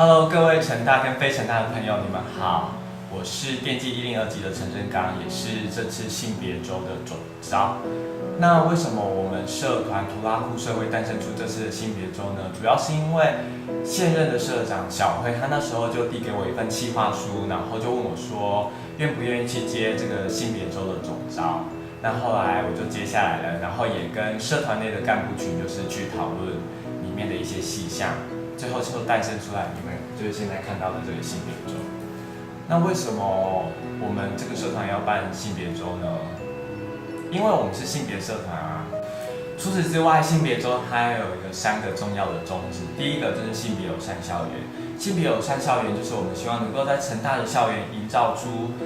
Hello，各位成大跟非成大的朋友，你们好，我是电机102级的陈振刚，也是这次性别周的总召。那为什么我们社团图拉库社会诞生出这次的性别周呢？主要是因为现任的社长小辉，他那时候就递给我一份企划书，然后就问我说，愿不愿意去接这个性别周的总召。那后来我就接下来了，然后也跟社团内的干部群就是去讨论里面的一些细项。最后就诞生出来，你们就是现在看到的这个性别周。那为什么我们这个社团要办性别周呢？因为我们是性别社团啊。除此之外，性别周它还有一个3个重要的宗旨。第一个就是性别友善校园。性别友善校园就是我们希望能够在成大的校园营造出，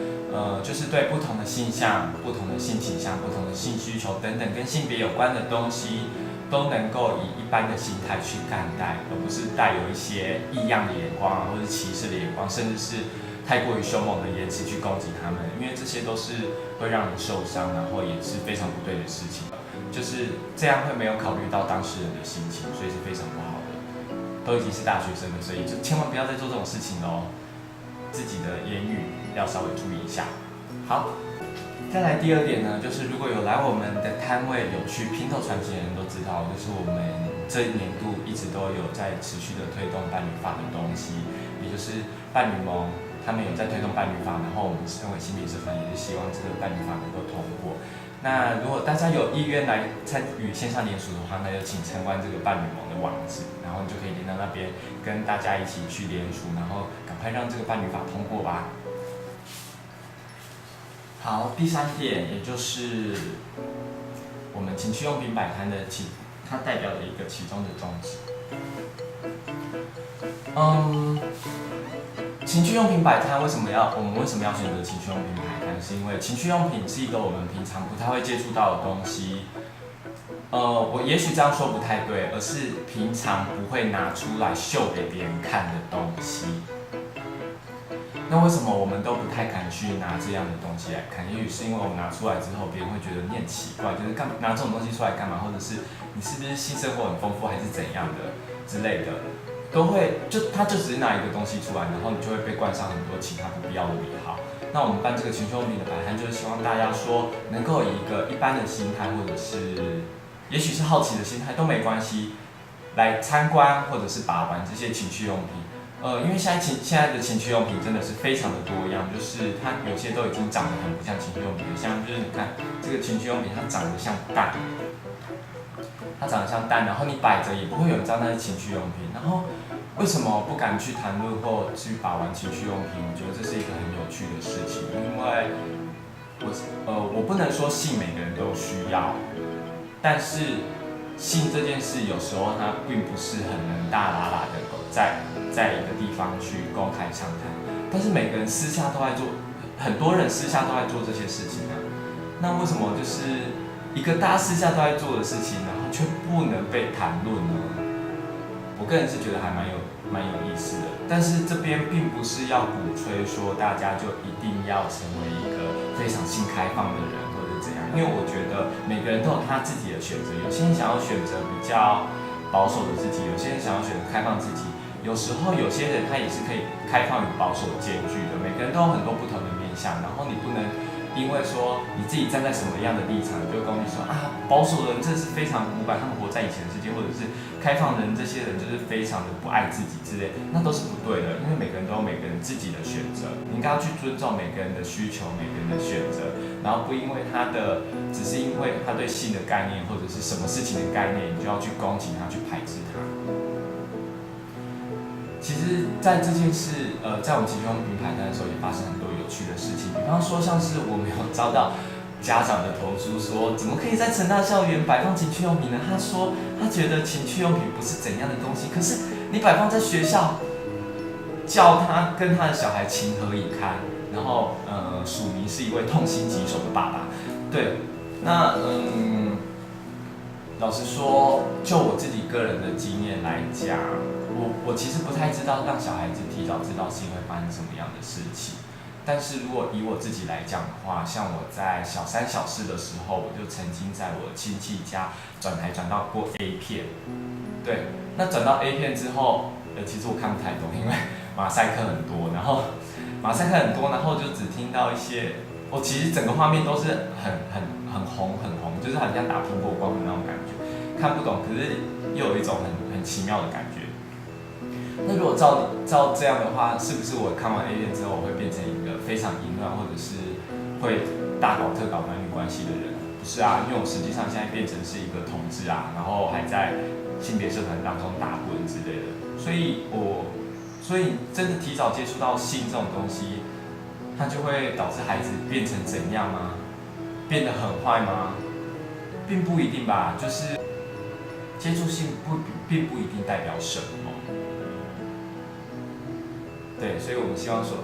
就是对不同的性向、不同的性倾向、不同的性需求等等跟性别有关的东西。都能够以一般的心态去看待，而不是带有一些异样的眼光或者歧视的眼光，甚至是太过于凶猛的言辞去攻击他们，因为这些都是会让人受伤，然后也是非常不对的事情。就是这样会没有考虑到当事人的心情，所以是非常不好的。都已经是大学生了，所以就千万不要再做这种事情喽。自己的言语要稍微注意一下。好。再来第2点呢，就是如果有来我们的摊位有去拼凑传奇的人都知道，就是我们这一年度一直都有在持续的推动伴侣法的东西，也就是伴侣盟他们有在推动伴侣法，然后我们身为性别社团也是希望这个伴侣法能够通过。那如果大家有意愿来参与线上联署的话，那就请参观这个伴侣盟的网址，然后你就可以连到那边跟大家一起去联署，然后赶快让这个伴侣法通过吧。好，第3点，也就是我们情趣用品摆摊的它代表的一个其中的宗旨。情趣用品摆摊我们为什么要选择情趣用品摆摊？是因为情趣用品是一个我们平常不太会接触到的东西。我也许这样说不太对，而是平常不会拿出来秀给别人看的东西。那为什么我们都不太敢去拿这样的东西来看？也许是因为我们拿出来之后，别人会觉得你很奇怪，就是拿这种东西出来干嘛？或者是你是不是性生活很丰富，还是怎样的之类的，都会他就只是拿一个东西出来，然后你就会被冠上很多其他不必要的名号。那我们办这个情趣用品的摆摊，就是希望大家说能够以一个一般的心态，或者是也许是好奇的心态都没关系，来参观或者是把玩这些情趣用品。因为现在的情趣用品真的是非常的多样，就是它有些都已经长得很不像情趣用品，像就是你看这个情趣用品，它长得像蛋，然后你摆着也不会有人知道那是情趣用品。然后为什么不敢去谈论或去把玩情趣用品？我觉得这是一个很有趣的事情，因为我不能说性每个人都需要，但是性这件事有时候它并不是很能大喇喇的在一个地方去公开畅谈，但是每个人私下都在做，很多人私下都在做这些事情啊。那为什么就是一个大家私下都在做的事情，然后却不能被谈论呢？我个人是觉得还蛮有意思的。但是这边并不是要鼓吹说大家就一定要成为一个非常性开放的人或者怎样，因为我觉得每个人都有他自己的选择，有些人想要选择比较保守的自己，有些人想要选择开放自己。有时候有些人他也是可以开放与保守兼具的，每个人都有很多不同的面向，然后你不能因为说你自己站在什么样的立场，就攻击说啊保守的人这是非常古板，他们活在以前的世界，或者是开放的人这些人就是非常的不爱自己之类，那都是不对的，因为每个人都有每个人自己的选择，你应该要去尊重每个人的需求，每个人的选择，然后不因为只是因为他对性的概念或者是什么事情的概念，你就要去攻击他，去排斥他。其实，在这件事，在我们情趣用品摆摊的时候，也发生很多有趣的事情。比方说，像是我们有遭到家长的投诉，说怎么可以在成大校园摆放情趣用品呢？他说他觉得情趣用品不是怎样的东西，可是你摆放在学校，叫他跟他的小孩情何以堪？然后，署名是一位痛心疾首的爸爸。对，那老实说，就我自己个人的经验来讲。我其实不太知道让小孩子提早知道性会发生什么样的事情，但是如果以我自己来讲的话，像我在小3、小4的时候，我就曾经在我亲戚家转台转到过 A 片，对，那转到 A 片之后，其实我看不太懂，因为马赛克很多，然后就只听到一些，我其实整个画面都是很红，就是很像打苹果光的那种感觉，看不懂，可是又有一种很奇妙的感觉。那如果照这样的话，是不是我看完 A 片之后，我会变成一个非常淫乱，或者是会大搞特搞男女关系的人？不是啊，因为我实际上现在变成是一个同志啊，然后还在性别社团当中打滚之类的，所以真的提早接触到性这种东西，它就会导致孩子变成怎样吗？变得很坏吗？并不一定吧，就是接触性并不一定代表什么。对，所以我们希望说，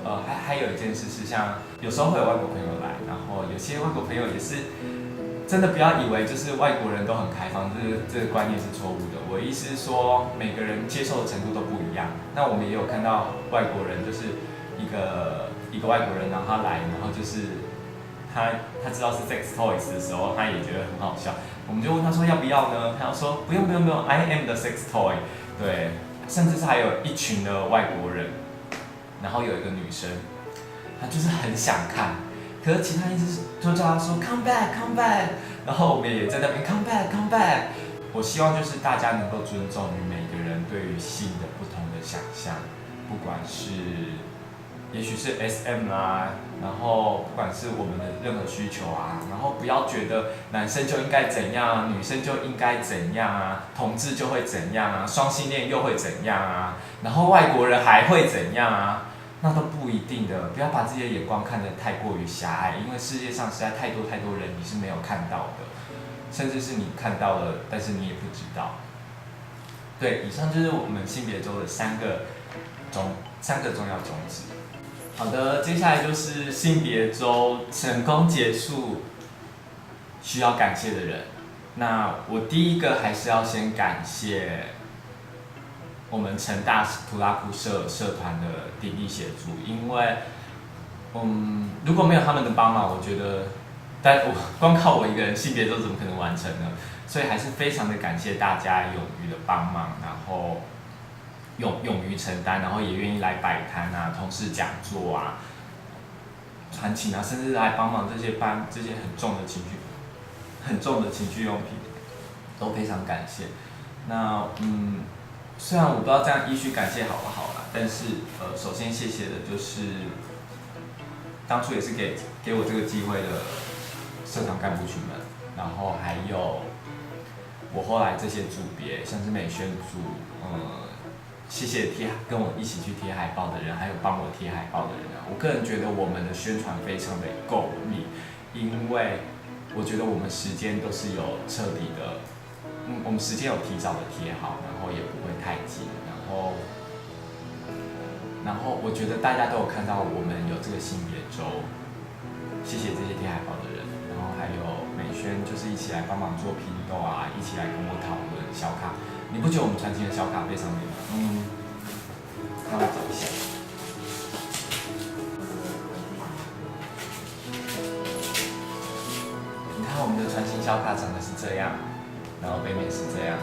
还有一件事是，像有时候会有外国朋友来，然后有些外国朋友也是真的不要以为就是外国人都很开放，这个观念是错误的。我的意思是说，每个人接受的程度都不一样。那我们也有看到外国人，就是一个外国人，然后他来，然后就是他知道是 sex toys 的时候，他也觉得很好笑。我们就问他说要不要呢？他说不用，I am the sex toy。对，甚至是还有一群的外国人。然后有一个女生，她就是很想看，可是其他一直就叫她说 come back， 然后我们也在那边 come back。我希望就是大家能够尊重于每个人对于性的不同的想象，不管是也许是 SM 啊，然后不管是我们的任何需求啊，然后不要觉得男生就应该怎样啊，女生就应该怎样啊，同志就会怎样啊，双性恋又会怎样啊，然后外国人还会怎样啊。那都不一定的，不要把自己的眼光看得太过于狭隘，因为世界上实在太多人你是没有看到的，甚至是你看到了，但是你也不知道。对，以上就是我们性别周的三个重要宗旨。好的，接下来就是性别周成功结束需要感谢的人。那我第一个还是要先感谢我们成大图拉库社团的鼎力协助，因为，如果没有他们的帮忙，我觉得，光靠我一个人性别周怎么可能完成呢？所以还是非常的感谢大家勇于的帮忙，然后勇于承担，然后也愿意来摆摊啊，同事讲座啊，传情啊，甚至来帮忙这些很重的情绪用品，都非常感谢。那虽然我不知道这样依序感谢好不好啦，但是首先谢谢的就是当初也是给我这个机会的社团干部群们，然后还有我后来这些组别，像是美宣组，谢谢跟我一起去贴海报的人，还有帮我贴海报的人啊。我个人觉得我们的宣传非常的够力，因为我觉得我们时间都是有彻底的。我们时间有提早的贴好，然后也不会太急，然后我觉得大家都有看到我们有这个性别周，谢谢这些贴海报的人，然后还有美宣就是一起来帮忙做拼豆啊，一起来跟我讨论小卡，你不觉得我们传情的小卡非常美吗？让我找一下。你看我们的传情小卡长得是这样。然后背面是这样。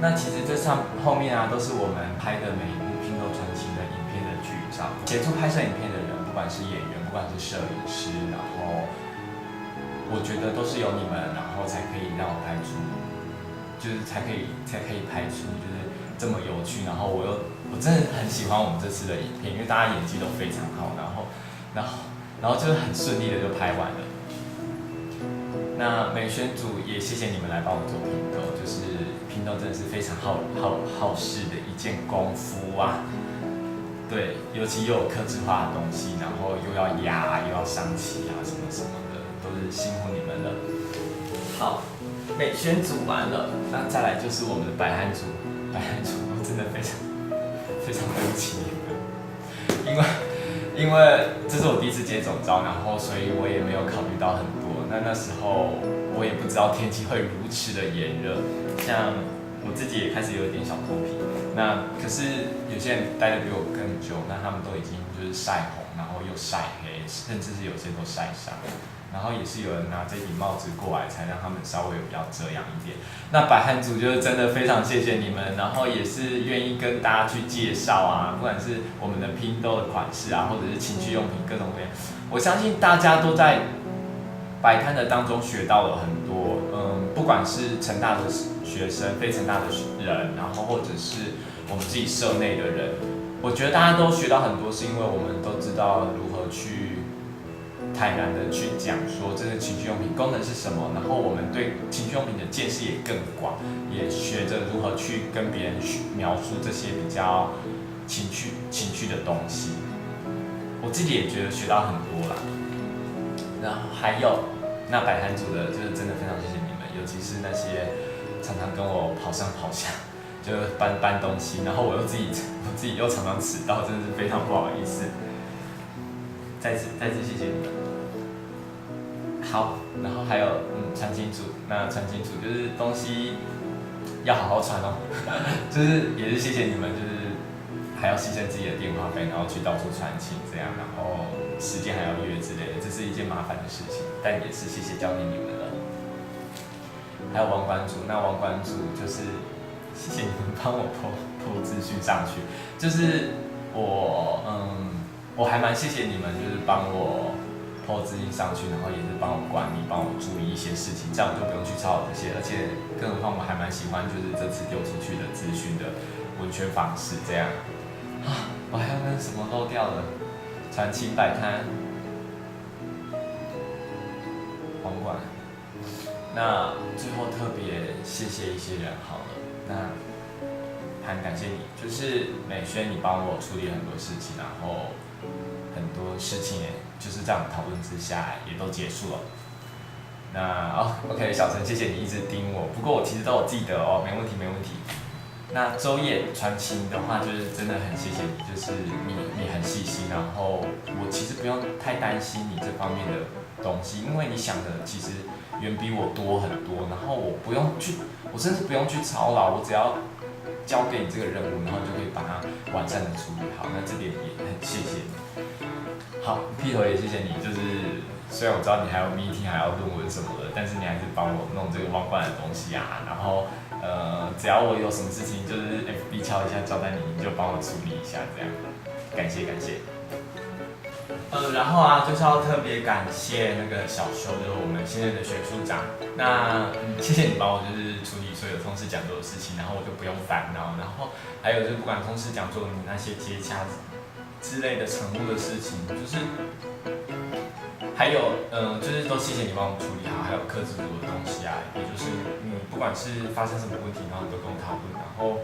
那其实这上后面啊，都是我们拍的每一部拼豆传情的影片的剧照。协助拍摄影片的人，不管是演员，不管是摄影师，然后我觉得都是有你们，然后才可以让我拍出，就是才可以拍出就是这么有趣。然后我真的很喜欢我们这次的影片，因为大家演技都非常好，然后就是很顺利的就拍完了。那美宣组也谢谢你们来帮我做拼豆，就是拼豆真的是非常耗时的一件功夫啊。对，尤其又有客制化的东西，然后又要压又要上漆啊什么的，都是辛苦你们了。好，美宣组完了，那再来就是我们的摆摊组，我真的非常对不起你们，因为这是我第一次接总召，然后所以我也没有考虑到很多。那时候我也不知道天气会如此的炎热，像我自己也开始有一点小脱皮。那可是有些人待的比我更久，那他们都已经就是晒红，然后又晒黑，甚至是有些都晒伤。然后也是有人拿这顶帽子过来，才让他们稍微比较遮阳一点。那百汉族就是真的非常谢谢你们，然后也是愿意跟大家去介绍啊，不管是我们的拼豆的款式啊，或者是情趣用品各种各样，我相信大家都在摆摊的当中学到了很多，不管是成大的学生、非成大的人，然后或者是我们自己社内的人，我觉得大家都学到很多，是因为我们都知道如何去坦然的去讲说这个情趣用品功能是什么，然后我们对情趣用品的见识也更广，也学着如何去跟别人描述这些比较情趣的东西。我自己也觉得学到很多啦。然后还有那摆摊组的，就是真的非常谢谢你们，尤其是那些常常跟我跑上跑下，就搬东西，然后我自己又常常迟到，真的是非常不好意思。再次谢谢你们。好，然后还有传情组，那传情组就是东西要好好传哦，就是也是谢谢你们，就是还要牺牲自己的电话费，然后去到处传情这样，然后时间还要约之类的，这是一件麻烦的事情，但也是谢谢教给你们了。还有网管组，那网管组就是谢谢你们帮我po资讯上去，就是我还蛮谢谢你们，就是帮我po资讯上去，然后也是帮我管理，帮我注意一些事情，这样我就不用去抄这些，而且更何况我还蛮喜欢就是这次丢出去的资讯的文宣方式这样。我还有没有什么漏掉了？传情摆摊，网管。那最后特别谢谢一些人好了，那很感谢你，就是美萱你帮我处理很多事情，然后很多事情也就是在我们讨论之下也都结束了。那OK， 小陈，谢谢你一直盯我，不过我其实都有记得哦，没问题。那周夜传情的话，就是真的很谢谢你，就是你很细心，然后我其实不用太担心你这方面的东西，因为你想的其实远比我多很多，然后我甚至不用去操劳，我只要交给你这个任务，然后就可以把它完善的处理好，那这点也很谢谢你。好，屁头也谢谢你，就是虽然我知道你还有 meeting 还有论文什么的，但是你还是帮我弄这个网管的东西啊，然后只要我有什么事情，就是 FB 敲一下交代你，你就帮我处理一下，这样，感谢。然后就是要特别感谢那个小修，就是我们现在的学术长。那谢谢你帮我就是处理所有通识讲座的事情，然后我就不用烦恼。然后还有就是不管通识讲座你那些接洽之类的成务的事情，就是还有就是都谢谢你帮我处理好，还有课制组的东西啊，也就是不管是发生什么问题，然后你都跟我讨论，然后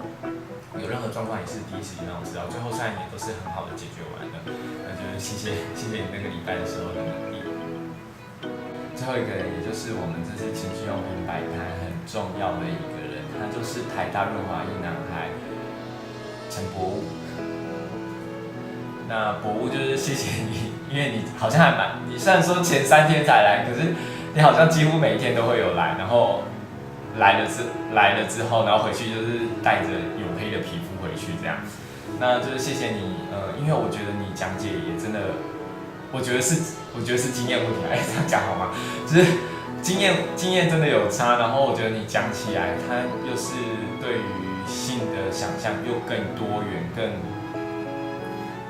有任何状况也是第一时间让我知道，最后虽然也都是很好的解决完的，那就是谢谢你那个礼拜的时候的努力。最后一个人，也就是我们这次情趣用品摆摊很重要的一个人，他就是台大润滑液男孩陈博武。那博物就是谢谢你，因为你好像你虽然说前3天才来，可是你好像几乎每一天都会有来，然后来了之后，然后回去就是带着黝黑的皮肤回去这样。那就是谢谢你，因为我觉得你讲解也真的，我觉得是经验问题，这样讲好吗？就是经验真的有差，然后我觉得你讲起来，它又是对于性的想象又更多元，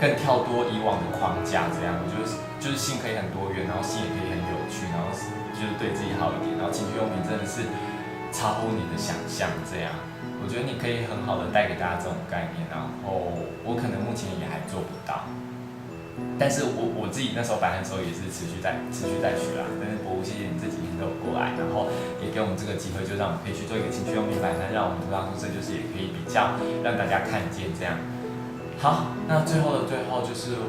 更跳脱以往的框架，这样我觉得就是性可以很多元，然后性也可以很有趣，然后就是对自己好一点，然后情趣用品真的是超乎你的想象，这样我觉得你可以很好的带给大家这种概念，然后我可能目前也还做不到，但是我自己那时候摆摊的时候也是持续在学啦，但是博物谢谢你这几天都有过来，然后也给我们这个机会，就让我们可以去做一个情趣用品摆摊，让我们图拉宿舍就是也可以比较让大家看见这样。好，那最后就是，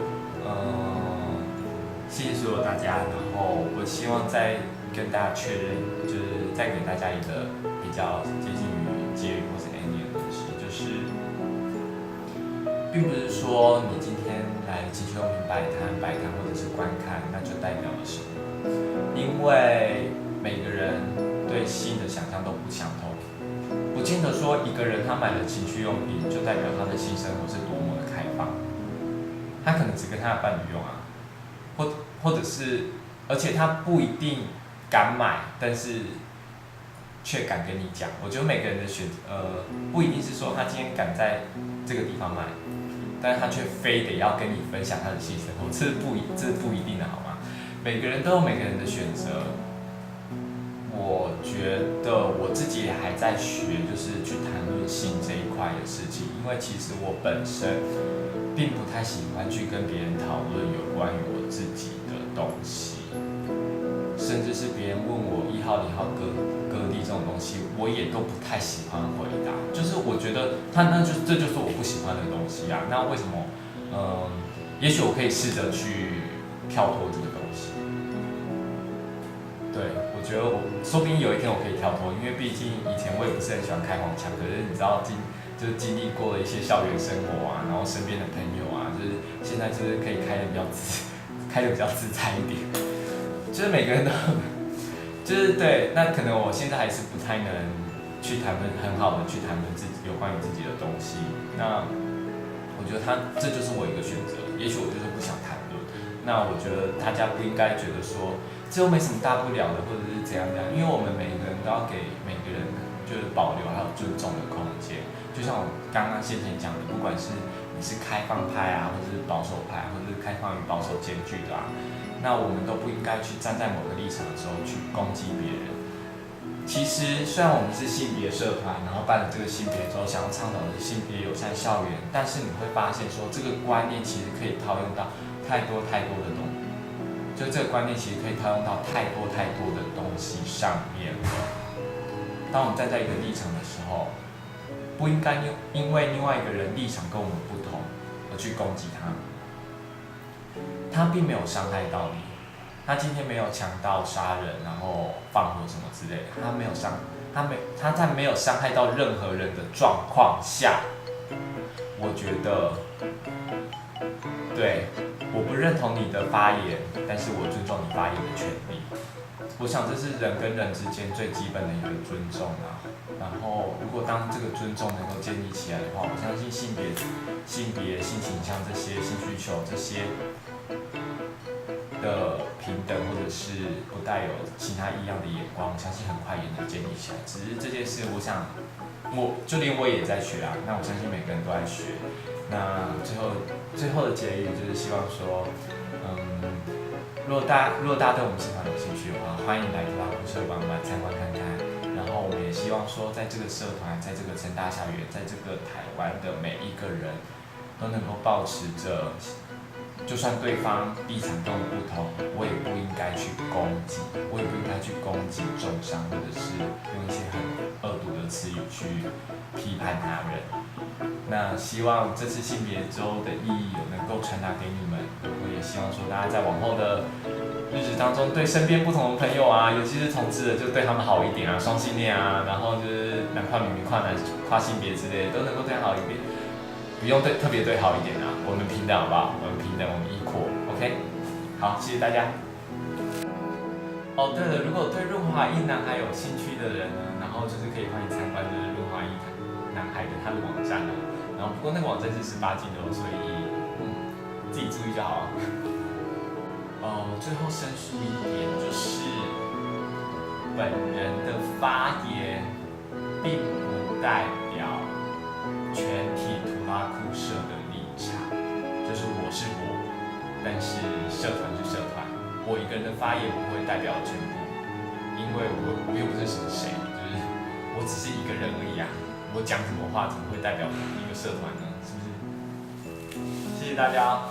谢谢所有大家，然后我希望再跟大家确认，就是再给大家一个比较接近于结语或是 ending 的东西，就是并不是说你今天来情趣用品摆摊或者是观看，那就代表了什么，因为每个人对性的想象都不相同。不见得说一个人他买了情趣用品就代表他的性生活是多么的开放，他可能只跟他的伴侣用啊，或者是而且他不一定敢买，但是却敢跟你讲。我觉得每个人的不一定是说他今天敢在这个地方买，但是他却非得要跟你分享他的性生活，这是不一定的好吗？每个人都有每个人的选择。我觉得我自己也还在学，就是去谈论性这一块的事情，因为其实我本身并不太喜欢去跟别人讨论有关于我自己的东西，甚至是别人问我1号、0号割地这种东西，我也都不太喜欢回答。就是我觉得这就是我不喜欢的东西啊。那为什么？也许我可以试着去跳脱这个东西。对，我觉得说不定有一天我可以跳脱，因为毕竟以前我也不是很喜欢开黄腔，可是你知道就是经历过了一些校园生活啊，然后身边的朋友啊，就是现在就是可以开得比较自在一点，就是每个人都就是对，那可能我现在还是不太能去很好的去谈论有关于自己的东西。那我觉得这就是我一个选择，也许我就是不想谈论。那我觉得大家不应该觉得说这又没什么大不了的，或者是怎样，因为我们每个人都要给每个人就是保留还有尊重的空间。就像我刚刚先前讲的，不管是你是开放派啊，或者是保守派，或者是开放与保守兼具的啊，那我们都不应该去站在某个立场的时候去攻击别人。其实虽然我们是性别社团，然后办了这个性别周，想要倡导的性别友善校园，但是你会发现说这个观念其实可以套用到太多的东西，就这个观念其实可以套用到太多的东西上面了。当我们站在一个立场的时候，不应该因为另外一个人立场跟我们不同而去攻击他。他并没有伤害到你。他今天没有强盗、杀人，然后放火什么之类的，他在没有伤害到任何人的状况下，我觉得，对，我不认同你的发言，但是我尊重你发言的权利。我想这是人跟人之间最基本的一个尊重啊。然后，如果当这个尊重能够建立起来的话，我相信性别、性倾向这些、性需求这些的平等，或者是不带有其他异样的眼光，我相信很快也能建立起来。只是这件事，我想，就连我也在学啊。那我相信每个人都在学。那最后的结语就是希望说，如果大家对我们社团有兴趣的话，欢迎来图拉库社官网参观看看。然后我们也希望说，在这个社团，在这个成大校园，在这个台湾的每一个人，都能够保持着。就算对方立场跟我不同，我也不应该去攻击，我也不应该去攻击、重伤，或者是用一些很恶毒的词语去批判他人。那希望这次性别周的意义能够传达给你们，我也希望说大家在往后的日子当中，对身边不同的朋友啊，尤其是同志的，就对他们好一点啊，双性恋啊，然后就是男跨女、女跨男、跨性别之类的，都能够对他好一点。不用特别对好一点啊，我们平等好不好？我们平等，我们equal，OK？好，谢谢大家。哦，对了，如果对润滑液男孩有兴趣的人呢，然后就是可以欢迎参观就是润滑液男孩的他的网站啊。然后不过那个网站是18禁的哦，所以自己注意就好了。最后申诉一点就是，本人的发言并不代表全体图拉库社的立场，就是我是我，但是社团是社团，我一个人的发言不会代表全部，因为我又不是什么谁，就是我只是一个人而已啊，我讲什么话怎么会代表一个社团呢？是不是？谢谢大家。